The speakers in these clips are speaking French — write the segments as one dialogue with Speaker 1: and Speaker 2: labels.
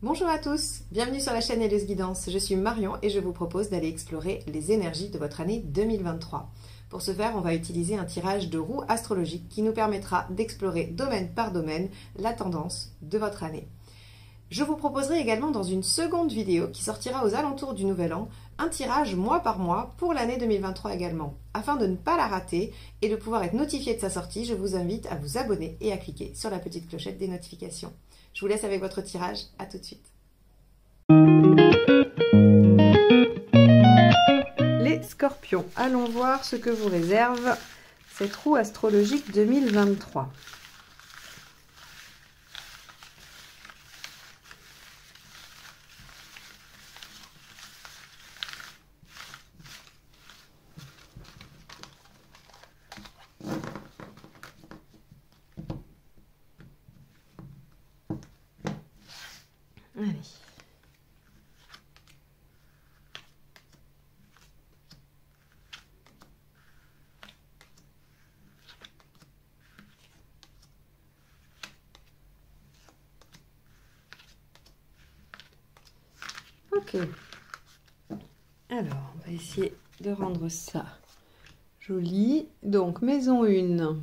Speaker 1: Bonjour à tous, bienvenue sur la chaîne Helleuse Guidance. Je suis Marion et je vous propose d'aller explorer les énergies de votre année 2023. Pour ce faire, on va utiliser un tirage de roue astrologique qui nous permettra d'explorer domaine par domaine la tendance de votre année. Je vous proposerai également dans une seconde vidéo qui sortira aux alentours du Nouvel An, un tirage mois par mois pour l'année 2023 également. Afin de ne pas la rater et de pouvoir être notifié de sa sortie, je vous invite à vous abonner et à cliquer sur la petite clochette des notifications. Je vous laisse avec votre tirage, à tout de suite. Les Scorpions, allons voir ce que vous réserve cette roue astrologique 2023. Allez. Ok. Alors, on va essayer de rendre ça joli. Donc, maison 1,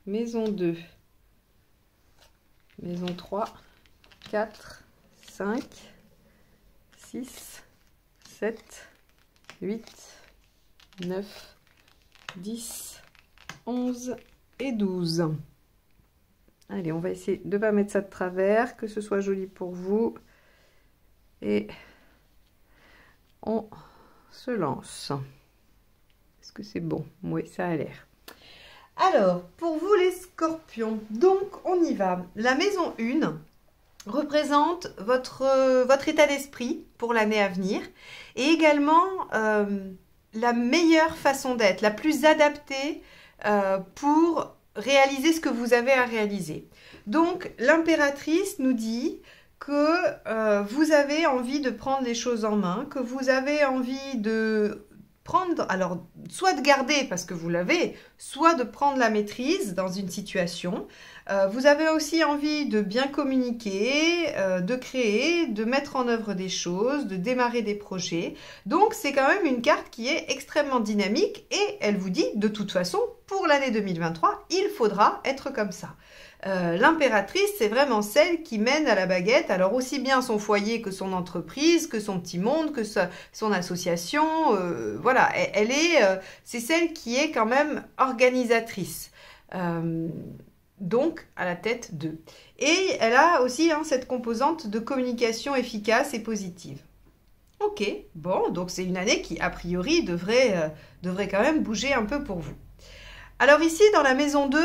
Speaker 1: maison 2, maison 3, 4, 5, 6, 7, 8, 9, 10, 11 et 12. Allez, on va essayer de ne pas mettre ça de travers, que ce soit joli pour vous. Et on se lance. Est-ce que c'est bon? Oui, ça a l'air. Alors, pour vous les Scorpions, donc on y va. La maison 1 représente votre état d'esprit pour l'année à venir et également la meilleure façon d'être, la plus adaptée pour réaliser ce que vous avez à réaliser. Donc, l'impératrice nous dit que vous avez envie de prendre les choses en main, que vous avez envie de prendre, alors soit de garder parce que vous l'avez, soit de prendre la maîtrise dans une situation. Vous avez aussi envie de bien communiquer, de créer, de mettre en œuvre des choses, de démarrer des projets. Donc c'est quand même une carte qui est extrêmement dynamique et elle vous dit de toute façon pour l'année 2023, il faudra être comme ça. L'impératrice, c'est vraiment celle qui mène à la baguette, alors aussi bien son foyer que son entreprise, que son petit monde, que son association, voilà, c'est celle qui est quand même organisatrice, donc à la tête d'eux. Et elle a aussi cette composante de communication efficace et positive. Ok, bon, donc c'est une année qui a priori devrait quand même bouger un peu pour vous. Alors ici, dans la maison 2,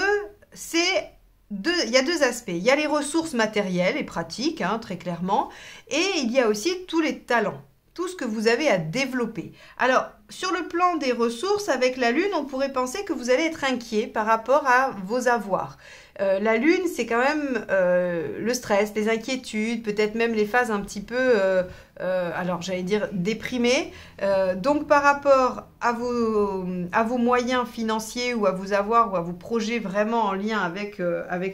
Speaker 1: il y a deux aspects. Il y a les ressources matérielles et pratiques, très clairement, et il y a aussi tous les talents, tout ce que vous avez à développer. Alors, sur le plan des ressources, avec la Lune, on pourrait penser que vous allez être inquiet par rapport à vos avoirs. La Lune, c'est quand même le stress, les inquiétudes, peut-être même les phases un petit peu, alors j'allais dire déprimées. Donc par rapport à vos moyens financiers ou à vos avoirs ou à vos projets vraiment en lien avec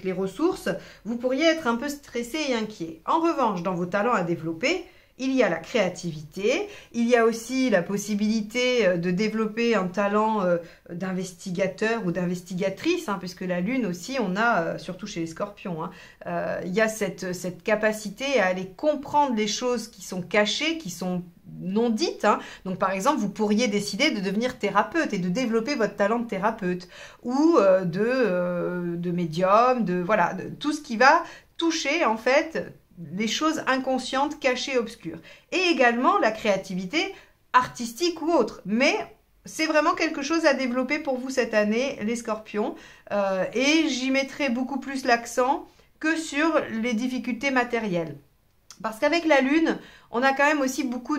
Speaker 1: les ressources, vous pourriez être un peu stressé et inquiet. En revanche, dans vos talents à développer, il y a la créativité, il y a aussi la possibilité de développer un talent d'investigateur ou d'investigatrice, puisque la Lune aussi, on a, surtout chez les Scorpions, il y a cette capacité à aller comprendre les choses qui sont cachées, qui sont non dites. Donc par exemple, vous pourriez décider de devenir thérapeute et de développer votre talent de thérapeute ou de médium, voilà, de tout ce qui va toucher en fait les choses inconscientes, cachées, obscures. Et également la créativité artistique ou autre. Mais c'est vraiment quelque chose à développer pour vous cette année, les Scorpions. Et j'y mettrai beaucoup plus l'accent que sur les difficultés matérielles. Parce qu'avec la Lune, on a quand même aussi beaucoup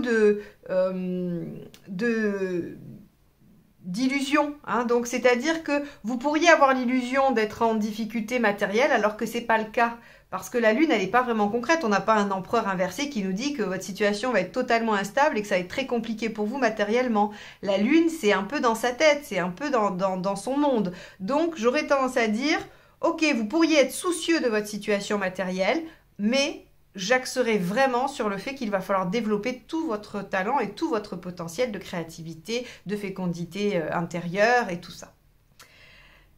Speaker 1: d'illusions. Donc, c'est-à-dire que vous pourriez avoir l'illusion d'être en difficulté matérielle alors que ce n'est pas le cas. Parce que la Lune, elle n'est pas vraiment concrète. On n'a pas un empereur inversé qui nous dit que votre situation va être totalement instable et que ça va être très compliqué pour vous matériellement. La Lune, c'est un peu dans sa tête, c'est un peu dans son monde. Donc, j'aurais tendance à dire, ok, vous pourriez être soucieux de votre situation matérielle, mais j'axerai vraiment sur le fait qu'il va falloir développer tout votre talent et tout votre potentiel de créativité, de fécondité intérieure et tout ça.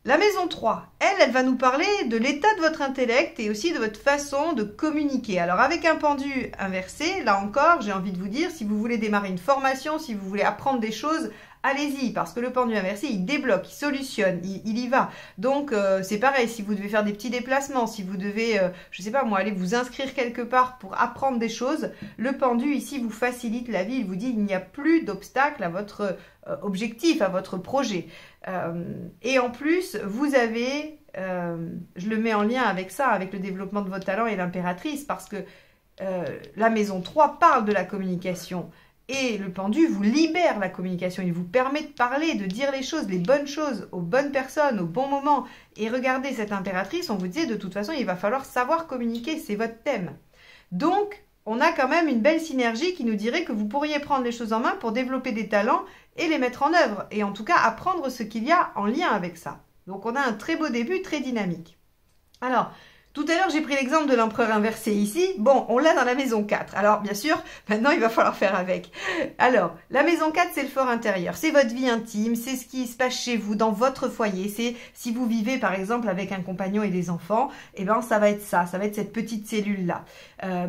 Speaker 1: La maison 3, elle va nous parler de l'état de votre intellect et aussi de votre façon de communiquer. Alors avec un pendu inversé, là encore, j'ai envie de vous dire, si vous voulez démarrer une formation, si vous voulez apprendre des choses, allez-y, parce que le pendu inversé, il débloque, il solutionne, il y va. Donc, c'est pareil, si vous devez faire des petits déplacements, si vous devez, je sais pas moi, aller vous inscrire quelque part pour apprendre des choses, le pendu ici vous facilite la vie, il vous dit il n'y a plus d'obstacle à votre objectif, à votre projet. Et en plus, vous avez, je le mets en lien avec ça, avec le développement de vos talents et l'impératrice, parce que la maison 3 parle de la communication. Et le pendu vous libère la communication, il vous permet de parler, de dire les bonnes choses aux bonnes personnes, au bon moment. Et regardez cette impératrice, on vous disait de toute façon, il va falloir savoir communiquer, c'est votre thème. Donc, on a quand même une belle synergie qui nous dirait que vous pourriez prendre les choses en main pour développer des talents et les mettre en œuvre. Et en tout cas, apprendre ce qu'il y a en lien avec ça. Donc, on a un très beau début, très dynamique. Alors, tout à l'heure, j'ai pris l'exemple de l'empereur inversé ici. Bon, on l'a dans la maison 4. Alors, bien sûr, maintenant, il va falloir faire avec. Alors, la maison 4, c'est le fort intérieur. C'est votre vie intime, c'est ce qui se passe chez vous, dans votre foyer. C'est si vous vivez, par exemple, avec un compagnon et des enfants, eh ben, ça va être ça va être cette petite cellule-là.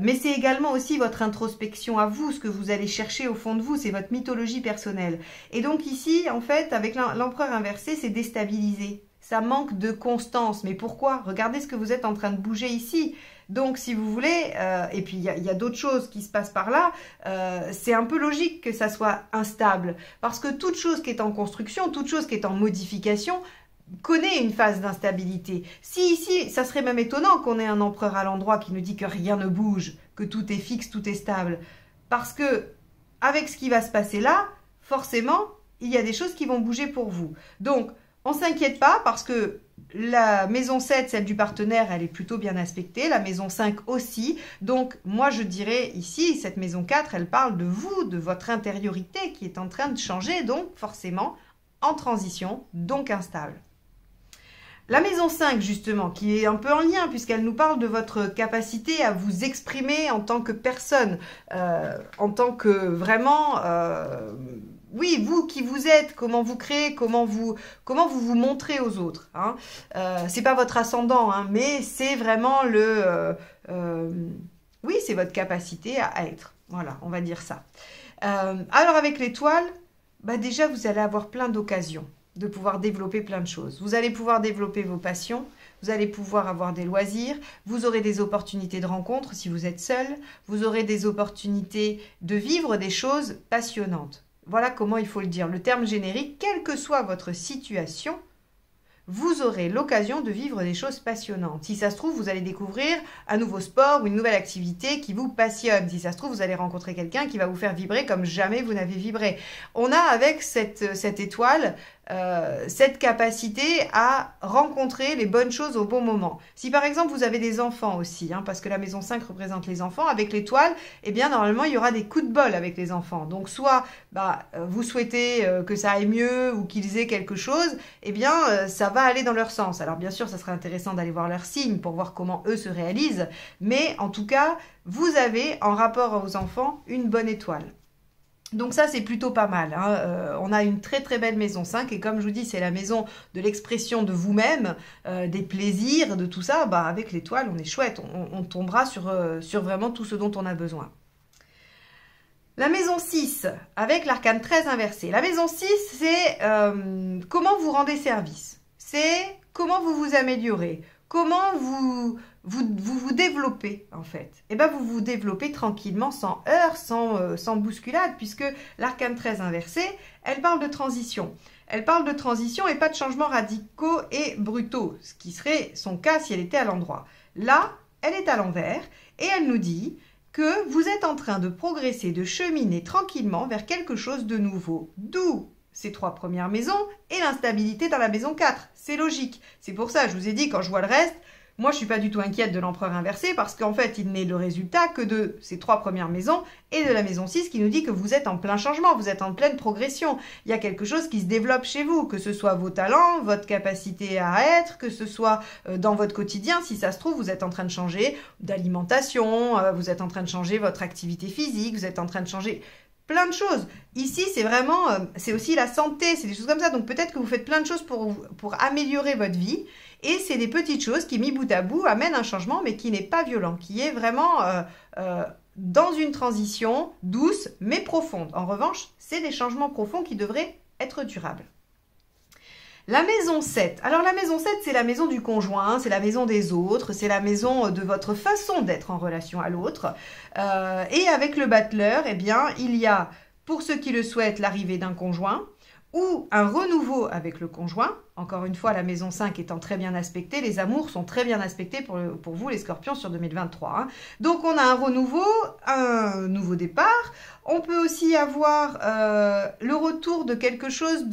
Speaker 1: Mais c'est également aussi votre introspection à vous, ce que vous allez chercher au fond de vous, c'est votre mythologie personnelle. Et donc ici, en fait, avec l'empereur inversé, c'est déstabilisé. Ça manque de constance. Mais pourquoi? Regardez ce que vous êtes en train de bouger ici. Donc, si vous voulez, et puis il y a d'autres choses qui se passent par là, c'est un peu logique que ça soit instable. Parce que toute chose qui est en construction, toute chose qui est en modification, connaît une phase d'instabilité. Si ici, ça serait même étonnant qu'on ait un empereur à l'endroit qui nous dit que rien ne bouge, que tout est fixe, tout est stable. Parce que, avec ce qui va se passer là, forcément, il y a des choses qui vont bouger pour vous. Donc, on ne s'inquiète pas parce que la maison 7, celle du partenaire, elle est plutôt bien aspectée. La maison 5 aussi. Donc, moi, je dirais ici, cette maison 4, elle parle de vous, de votre intériorité qui est en train de changer. Donc, forcément, en transition, donc instable. La maison 5, justement, qui est un peu en lien puisqu'elle nous parle de votre capacité à vous exprimer en tant que personne, en tant que vraiment... oui, vous qui vous êtes, comment vous créez, comment vous vous montrez aux autres. Hein. C'est pas votre ascendant, hein, mais c'est vraiment oui, c'est votre capacité à être. Voilà, on va dire ça. Alors avec l'étoile, bah déjà vous allez avoir plein d'occasions de pouvoir développer plein de choses. Vous allez pouvoir développer vos passions, vous allez pouvoir avoir des loisirs, vous aurez des opportunités de rencontre si vous êtes seul, vous aurez des opportunités de vivre des choses passionnantes. Voilà comment il faut le dire. Le terme générique, quelle que soit votre situation, vous aurez l'occasion de vivre des choses passionnantes. Si ça se trouve, vous allez découvrir un nouveau sport ou une nouvelle activité qui vous passionne. Si ça se trouve, vous allez rencontrer quelqu'un qui va vous faire vibrer comme jamais vous n'avez vibré. On a avec cette étoile cette capacité à rencontrer les bonnes choses au bon moment. Si par exemple vous avez des enfants aussi, hein, parce que la maison 5 représente les enfants, avec l'étoile, eh bien normalement il y aura des coups de bol avec les enfants. Donc soit vous souhaitez que ça aille mieux ou qu'ils aient quelque chose, eh bien ça va aller dans leur sens. Alors bien sûr ça serait intéressant d'aller voir leurs signes pour voir comment eux se réalisent, mais en tout cas vous avez en rapport aux enfants une bonne étoile. Donc ça, c'est plutôt pas mal. Hein. On a une très très belle maison 5 et comme je vous dis, c'est la maison de l'expression de vous-même, des plaisirs, de tout ça. Bah, avec l'étoile, on est chouette. On tombera sur vraiment tout ce dont on a besoin. La maison 6, avec l'arcane 13 inversé. La maison 6, c'est comment vous rendez service. C'est comment vous vous améliorez. Comment vous développez, en fait. Et bien, vous vous développez tranquillement, sans heurts, sans bousculade, puisque l'arcane 13 inversé, elle parle de transition. Elle parle de transition et pas de changements radicaux et brutaux, ce qui serait son cas si elle était à l'endroit. Là, elle est à l'envers et elle nous dit que vous êtes en train de progresser, de cheminer tranquillement vers quelque chose de nouveau. D'où ces 3 premières maisons et l'instabilité dans la maison 4. C'est logique. C'est pour ça, je vous ai dit, quand je vois le reste, moi je suis pas du tout inquiète de l'empereur inversé parce qu'en fait il n'est le résultat que de ces 3 premières maisons et de la maison 6 qui nous dit que vous êtes en plein changement, vous êtes en pleine progression. Il y a quelque chose qui se développe chez vous, que ce soit vos talents, votre capacité à être, que ce soit dans votre quotidien. Si ça se trouve, vous êtes en train de changer d'alimentation, vous êtes en train de changer votre activité physique, vous êtes en train de changer plein de choses. Ici, c'est vraiment, c'est aussi la santé, c'est des choses comme ça. Donc peut-être que vous faites plein de choses pour améliorer votre vie. Et c'est des petites choses qui, mis bout à bout, amènent un changement, mais qui n'est pas violent, qui est vraiment dans une transition douce, mais profonde. En revanche, c'est des changements profonds qui devraient être durables. La maison 7. Alors la maison 7, c'est la maison du conjoint, c'est la maison des autres, c'est la maison de votre façon d'être en relation à l'autre. Et avec le battleur, eh bien, il y a, pour ceux qui le souhaitent, l'arrivée d'un conjoint ou un renouveau avec le conjoint. Encore une fois, la maison 5 étant très bien aspectée, les amours sont très bien aspectés pour vous, les scorpions, sur 2023. Hein. Donc, on a un renouveau, un nouveau départ. On peut aussi avoir le retour de quelque chose,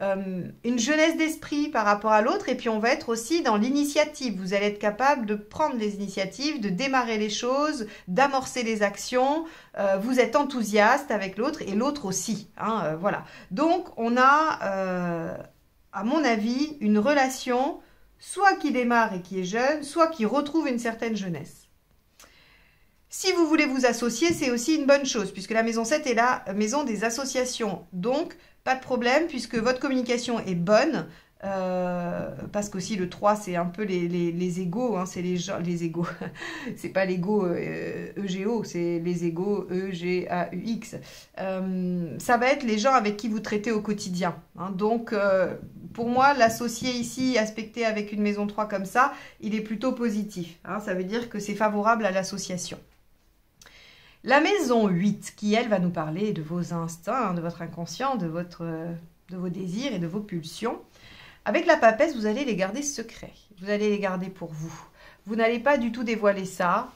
Speaker 1: une jeunesse d'esprit par rapport à l'autre. Et puis, on va être aussi dans l'initiative. Vous allez être capable de prendre les initiatives, de démarrer les choses, d'amorcer les actions. Vous êtes enthousiaste avec l'autre et l'autre aussi. Hein, voilà. Donc, on a... à mon avis, une relation soit qui démarre et qui est jeune, soit qui retrouve une certaine jeunesse. Si vous voulez vous associer, c'est aussi une bonne chose, puisque la maison 7 est la maison des associations. Donc, pas de problème, puisque votre communication est bonne, parce qu'aussi le 3, c'est un peu les égos, hein, c'est les égos. C'est pas l'ego EGO, c'est les égos EGAUX. Ça va être les gens avec qui vous traitez au quotidien. Hein. Donc, pour moi, l'associé ici, aspecté avec une maison 3 comme ça, il est plutôt positif. Hein. Ça veut dire que c'est favorable à l'association. La maison 8, qui elle va nous parler de vos instincts, de votre inconscient, de vos désirs et de vos pulsions. Avec la papesse, vous allez les garder secrets. Vous allez les garder pour vous. Vous n'allez pas du tout dévoiler ça.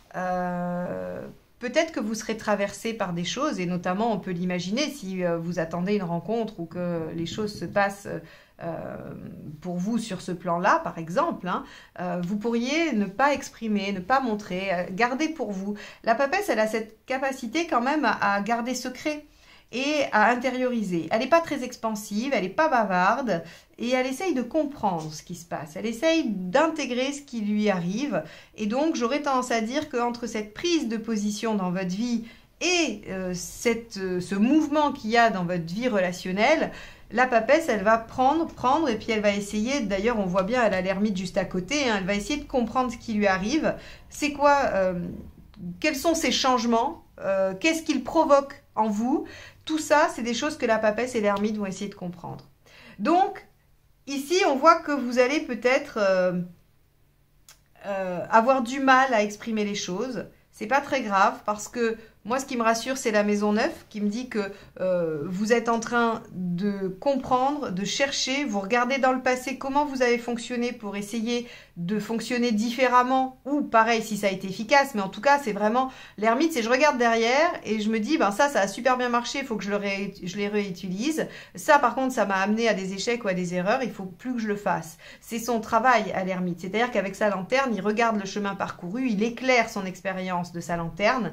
Speaker 1: Peut-être que vous serez traversé par des choses, et notamment, on peut l'imaginer, si vous attendez une rencontre ou que les choses se passent pour vous sur ce plan-là, par exemple, hein, vous pourriez ne pas exprimer, ne pas montrer, garder pour vous. La papesse, elle a cette capacité quand même à garder secret et à intérioriser. Elle n'est pas très expansive, elle n'est pas bavarde, et elle essaye de comprendre ce qui se passe. Elle essaye d'intégrer ce qui lui arrive. Et donc, j'aurais tendance à dire qu'entre cette prise de position dans votre vie et ce mouvement qu'il y a dans votre vie relationnelle, la papesse, elle va prendre, et puis elle va essayer, d'ailleurs, on voit bien, elle a l'ermite juste à côté, hein, elle va essayer de comprendre ce qui lui arrive. C'est quoi, quels sont ces changements, qu'est-ce qu'il provoque en vous. Tout ça, c'est des choses que la papesse et l'ermite vont essayer de comprendre. Donc, ici, on voit que vous allez peut-être avoir du mal à exprimer les choses. C'est pas très grave parce que moi, ce qui me rassure, c'est la maison 9 qui me dit que vous êtes en train de comprendre, de chercher, vous regardez dans le passé comment vous avez fonctionné pour essayer de fonctionner différemment ou pareil si ça a été efficace. Mais en tout cas, c'est vraiment l'ermite, c'est je regarde derrière et je me dis, ben ça a super bien marché, il faut que je les réutilise. Ça, par contre, ça m'a amené à des échecs ou à des erreurs, il faut plus que je le fasse. C'est son travail à l'ermite. C'est-à-dire qu'avec sa lanterne, il regarde le chemin parcouru, il éclaire son expérience de sa lanterne.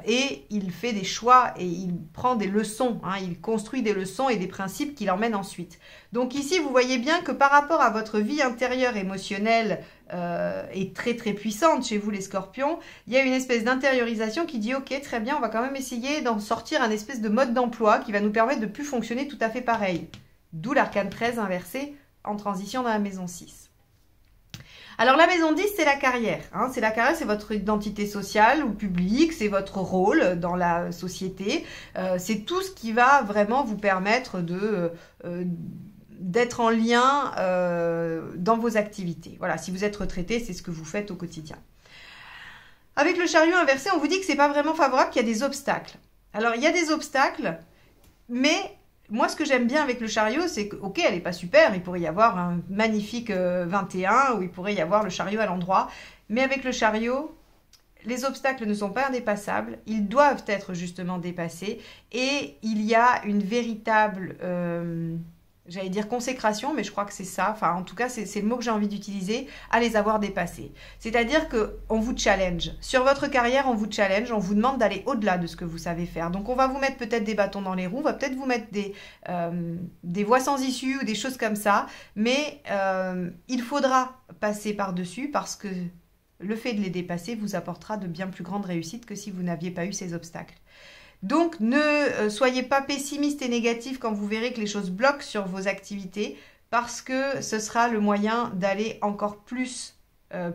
Speaker 1: Et il fait des choix et il prend des leçons, hein, il construit des leçons et des principes qu'il emmène ensuite. Donc ici, vous voyez bien que par rapport à votre vie intérieure émotionnelle est très très puissante chez vous les scorpions, il y a une espèce d'intériorisation qui dit ok, très bien, on va quand même essayer d'en sortir un espèce de mode d'emploi qui va nous permettre de ne plus fonctionner tout à fait pareil. D'où l'arcane 13 inversé en transition dans la maison 6. Alors la maison 10, c'est la carrière. Hein. C'est la carrière, c'est votre identité sociale ou publique, c'est votre rôle dans la société. C'est tout ce qui va vraiment vous permettre d'être en lien dans vos activités. Voilà, si vous êtes retraité, c'est ce que vous faites au quotidien. Avec le chariot inversé, on vous dit que ce n'est pas vraiment favorable, qu'il y a des obstacles. Alors, il y a des obstacles, mais... Moi, ce que j'aime bien avec le chariot, c'est que, ok, elle n'est pas super, il pourrait y avoir un magnifique 21, ou il pourrait y avoir le chariot à l'endroit, mais avec le chariot, les obstacles ne sont pas indépassables, ils doivent être justement dépassés, et il y a une véritable j'allais dire consécration, mais je crois que c'est ça, enfin en tout cas c'est le mot que j'ai envie d'utiliser, à les avoir dépassés. C'est-à-dire qu'on vous challenge. Sur votre carrière, on vous challenge, on vous demande d'aller au-delà de ce que vous savez faire. Donc on va vous mettre peut-être des bâtons dans les roues, on va peut-être vous mettre des voies sans issue ou des choses comme ça, mais il faudra passer par-dessus parce que le fait de les dépasser vous apportera de bien plus grandes réussites que si vous n'aviez pas eu ces obstacles. Donc, ne soyez pas pessimiste et négatif quand vous verrez que les choses bloquent sur vos activités parce que ce sera le moyen d'aller encore plus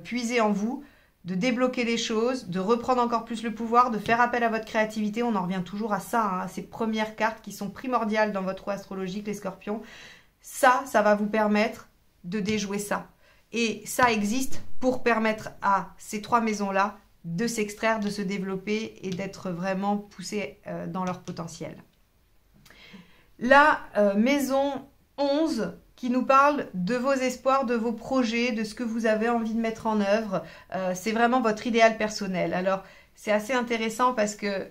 Speaker 1: puiser en vous, de débloquer les choses, de reprendre encore plus le pouvoir, de faire appel à votre créativité. On en revient toujours à ça, hein, à ces premières cartes qui sont primordiales dans votre roue astrologique, les scorpions. Ça va vous permettre de déjouer ça. Et ça existe pour permettre à ces 3 maisons-là de s'extraire, de se développer et d'être vraiment poussés dans leur potentiel. La maison 11 qui nous parle de vos espoirs, de vos projets, de ce que vous avez envie de mettre en œuvre, c'est vraiment votre idéal personnel. Alors, c'est assez intéressant parce que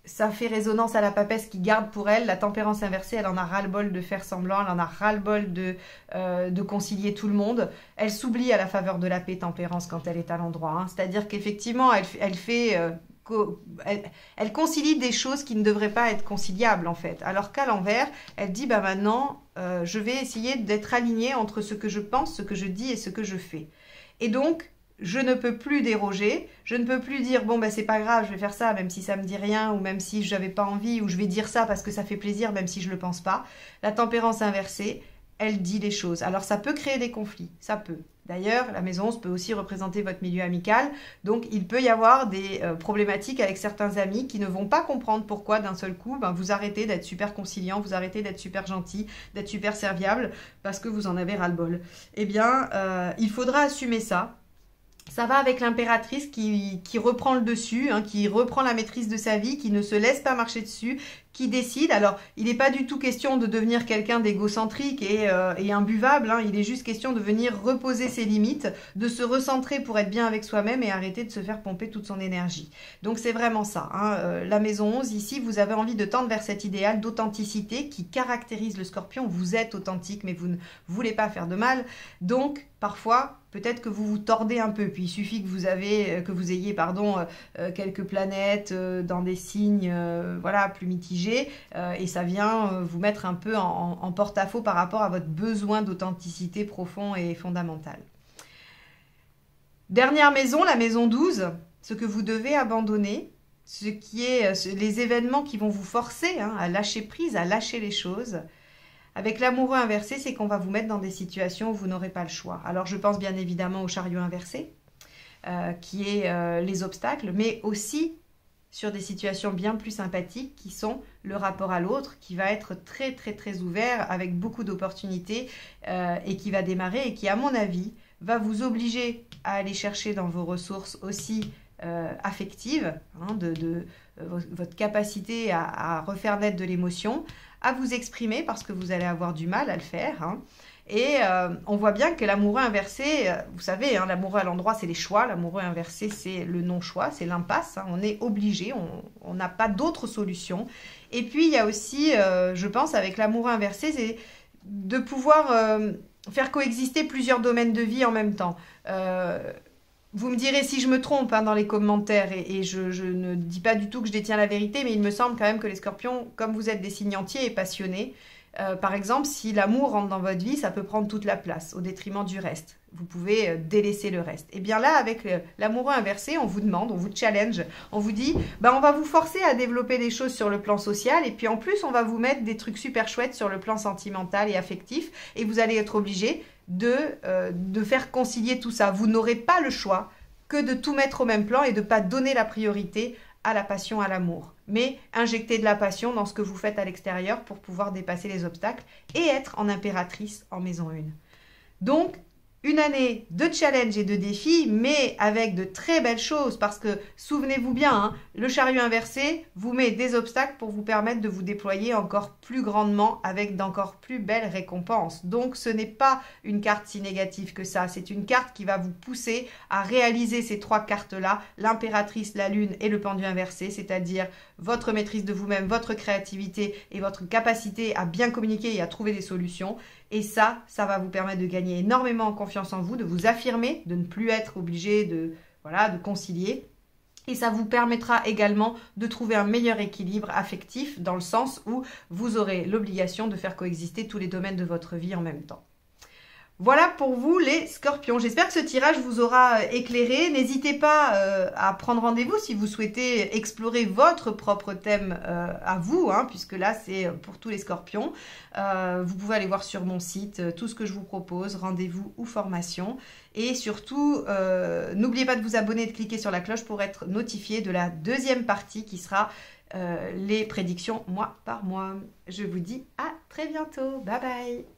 Speaker 1: ça fait résonance à la papesse qui garde pour elle. La tempérance inversée, elle en a ras-le-bol de faire semblant, elle en a ras-le-bol de concilier tout le monde. Elle s'oublie à la faveur de la paix, tempérance, quand elle est à l'endroit. Hein. C'est-à-dire qu'effectivement, elle concilie des choses qui ne devraient pas être conciliables, en fait. Alors qu'à l'envers, elle dit, bah maintenant, je vais essayer d'être alignée entre ce que je pense, ce que je dis et ce que je fais. Et donc, je ne peux plus déroger, je ne peux plus dire bon ben c'est pas grave, je vais faire ça même si ça me dit rien ou même si j'avais pas envie ou je vais dire ça parce que ça fait plaisir même si je le pense pas. La tempérance inversée, elle dit les choses. Alors ça peut créer des conflits, ça peut. D'ailleurs, la maison 11 peut aussi représenter votre milieu amical, donc il peut y avoir des problématiques avec certains amis qui ne vont pas comprendre pourquoi d'un seul coup, ben, vous arrêtez d'être super conciliant, vous arrêtez d'être super gentil, d'être super serviable parce que vous en avez ras-le-bol. Eh bien, il faudra assumer ça. Ça va avec l'impératrice qui reprend le dessus, hein, qui reprend la maîtrise de sa vie, qui ne se laisse pas marcher dessus, qui décide. Alors, il n'est pas du tout question de devenir quelqu'un d'égocentrique et imbuvable. Hein. Il est juste question de venir reposer ses limites, de se recentrer pour être bien avec soi-même et arrêter de se faire pomper toute son énergie. Donc, c'est vraiment ça. Hein. La maison 11, ici, vous avez envie de tendre vers cet idéal d'authenticité qui caractérise le scorpion. Vous êtes authentique, mais vous ne voulez pas faire de mal. Donc, parfois, peut-être que vous vous tordez un peu. Puis, il suffit que vous ayez quelques planètes dans des signes voilà, plus mitigés. Et ça vient vous mettre un peu en porte-à-faux par rapport à votre besoin d'authenticité profond et fondamental. Dernière maison, la maison 12, ce que vous devez abandonner, ce qui est les événements qui vont vous forcer hein, à lâcher prise, à lâcher les choses. Avec l'amoureux inversé, c'est qu'on va vous mettre dans des situations où vous n'aurez pas le choix. Alors je pense bien évidemment au chariot inversé, qui est les obstacles, mais aussi sur des situations bien plus sympathiques qui sont le rapport à l'autre, qui va être très très très ouvert avec beaucoup d'opportunités et qui va démarrer et qui à mon avis va vous obliger à aller chercher dans vos ressources aussi affectives, hein, votre capacité à refaire naître de l'émotion, à vous exprimer parce que vous allez avoir du mal à le faire. Hein. Et on voit bien que l'amoureux inversé, vous savez, hein, l'amoureux à l'endroit, c'est les choix. L'amoureux inversé, c'est le non-choix, c'est l'impasse. Hein, on est obligé, on n'a pas d'autre solution. Et puis, il y a aussi, je pense, avec l'amoureux inversé, c'est de pouvoir faire coexister plusieurs domaines de vie en même temps. Vous me direz si je me trompe hein, dans les commentaires et je ne dis pas du tout que je détiens la vérité, mais il me semble quand même que les scorpions, comme vous êtes des signes entiers et passionnés, par exemple, si l'amour rentre dans votre vie, ça peut prendre toute la place au détriment du reste. Vous pouvez délaisser le reste. Et bien là, avec l'amoureux inversé, on vous demande, on vous challenge, on vous dit, ben, on va vous forcer à développer des choses sur le plan social et puis en plus, on va vous mettre des trucs super chouettes sur le plan sentimental et affectif et vous allez être obligé de faire concilier tout ça. Vous n'aurez pas le choix que de tout mettre au même plan et de ne pas donner la priorité à la passion, à l'amour. Mais injecter de la passion dans ce que vous faites à l'extérieur pour pouvoir dépasser les obstacles et être en impératrice en maison 1. Donc, Une année de challenge et de défis, mais avec de très belles choses, parce que souvenez-vous bien, hein, le chariot inversé vous met des obstacles pour vous permettre de vous déployer encore plus grandement avec d'encore plus belles récompenses. Donc ce n'est pas une carte si négative que ça, c'est une carte qui va vous pousser à réaliser ces trois cartes-là, l'impératrice, la lune et le pendu inversé, c'est-à-dire votre maîtrise de vous-même, votre créativité et votre capacité à bien communiquer et à trouver des solutions. Et ça va vous permettre de gagner énormément en confiance en vous, de vous affirmer, de ne plus être obligé de concilier. Et ça vous permettra également de trouver un meilleur équilibre affectif dans le sens où vous aurez l'obligation de faire coexister tous les domaines de votre vie en même temps. Voilà pour vous les scorpions. J'espère que ce tirage vous aura éclairé. N'hésitez pas à prendre rendez-vous si vous souhaitez explorer votre propre thème à vous, hein, puisque là c'est pour tous les scorpions. Vous pouvez aller voir sur mon site tout ce que je vous propose, rendez-vous ou formation. Et surtout, n'oubliez pas de vous abonner et de cliquer sur la cloche pour être notifié de la deuxième partie qui sera les prédictions mois par mois. Je vous dis à très bientôt. Bye bye.